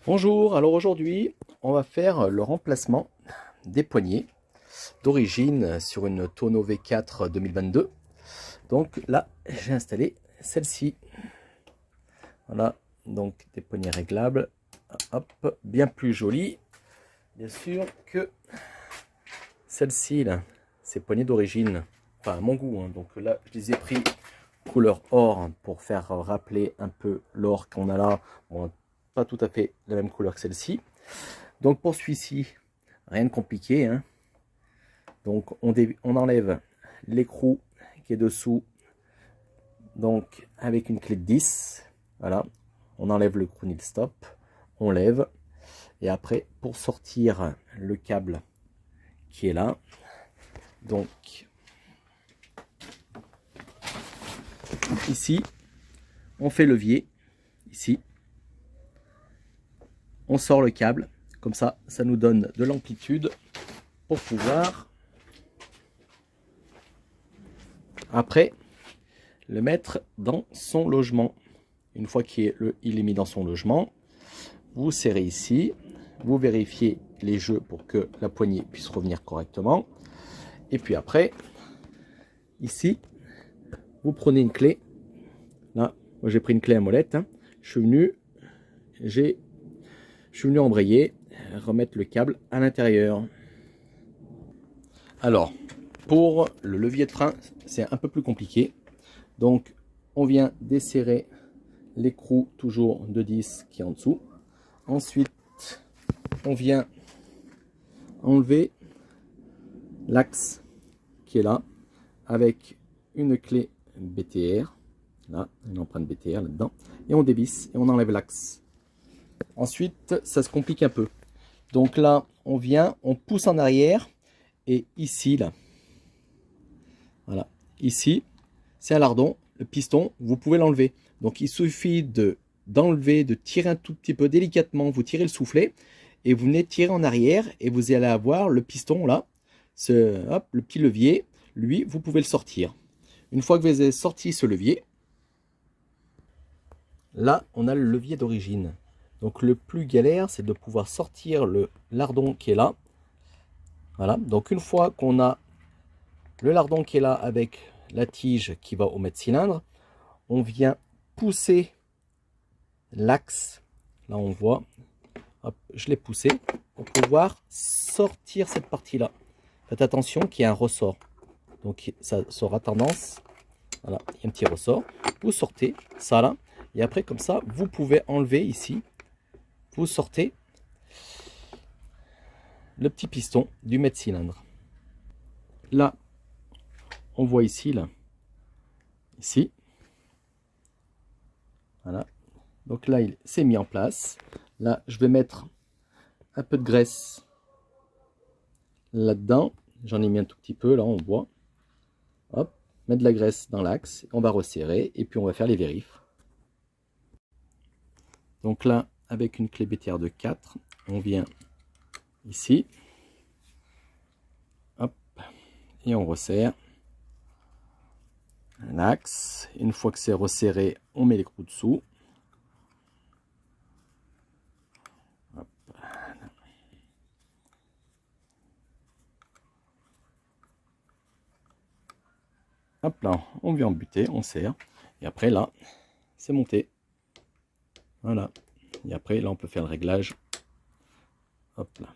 Bonjour, alors aujourd'hui on va faire le remplacement des poignées d'origine sur une Tonneau V4 2022. Donc là j'ai installé celle-ci. Voilà, donc des poignées réglables, hop, bien plus jolies bien sûr que celle-ci là, ces poignées d'origine, enfin à mon goût, hein. Donc là je les ai pris couleur or pour faire rappeler un peu l'or qu'on a là. Bon, pas tout à fait la même couleur que celle-ci. Donc pour celui-ci, rien de compliqué, hein. Donc on enlève l'écrou qui est dessous, donc avec une clé de 10. Voilà, on enlève le crunil stop, on lève, et après pour sortir le câble qui est là, donc ici on fait levier, ici on sort le câble, comme ça ça nous donne de l'amplitude pour pouvoir après le mettre dans son logement. Une fois qu'il est mis dans son logement, vous serrez ici, vous vérifiez les jeux pour que la poignée puisse revenir correctement, et puis après ici vous prenez une clé. Là moi j'ai pris une clé à molette, hein. je suis venu embrayer, remettre le câble à l'intérieur. Alors pour le levier de frein c'est un peu plus compliqué, donc on vient desserrer l'écrou toujours de 10 qui est en dessous. Ensuite on vient enlever l'axe qui est là avec une clé BTR, là une empreinte BTR là-dedans, et on dévisse et on enlève l'axe. Ensuite ça se complique un peu, donc là on vient, on pousse en arrière, et ici là, voilà, ici c'est un lardon, le piston vous pouvez l'enlever, donc il suffit d'enlever, de tirer un tout petit peu délicatement, vous tirez le soufflet et vous venez tirer en arrière et vous allez avoir le piston là, hop, le petit levier, lui vous pouvez le sortir. Une fois que vous avez sorti ce levier, là on a le levier d'origine. Donc le plus galère c'est de pouvoir sortir le lardon qui est là. Voilà, donc une fois qu'on a le lardon qui est là avec la tige qui va au mètre cylindre, on vient pousser l'axe, là on voit, hop, je l'ai poussé pour pouvoir sortir cette partie là. Faites attention qu'il y a un ressort, donc ça aura tendance, voilà, il y a un petit ressort, vous sortez ça là, et après comme ça vous pouvez enlever ici, vous sortez le petit piston du mètre cylindre. Là on voit ici, là, ici, voilà, donc là il s'est mis en place. Là je vais mettre un peu de graisse là-dedans, j'en ai mis un tout petit peu, là on voit, hop, mettre de la graisse dans l'axe, on va resserrer et puis on va faire les vérifs. Donc là avec une clé BTR de 4, on vient ici, hop, et on resserre l'axe. Une fois que c'est resserré, on met l'écrou dessous. Hop. Hop là, on vient embuter, on serre, et après là, c'est monté. Voilà. Et après là, on peut faire le réglage. Hop là.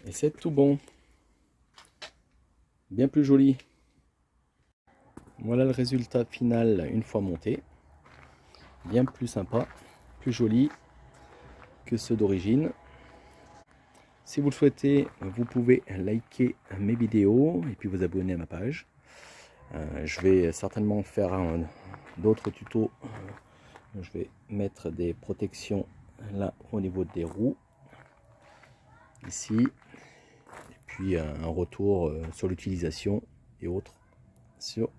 Et c'est tout bon. Bien plus joli. Voilà le résultat final une fois monté. Bien plus sympa, plus joli que ceux d'origine. Si vous le souhaitez, vous pouvez liker mes vidéos et puis vous abonner à ma page. Je vais certainement faire d'autres tutos. Je vais mettre des protections là au niveau des roues, ici, et puis un retour sur l'utilisation et autres sur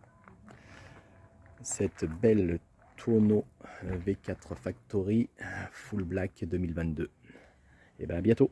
cette belle Tonneau V4 Factory Full Black 2022. Et bien à bientôt.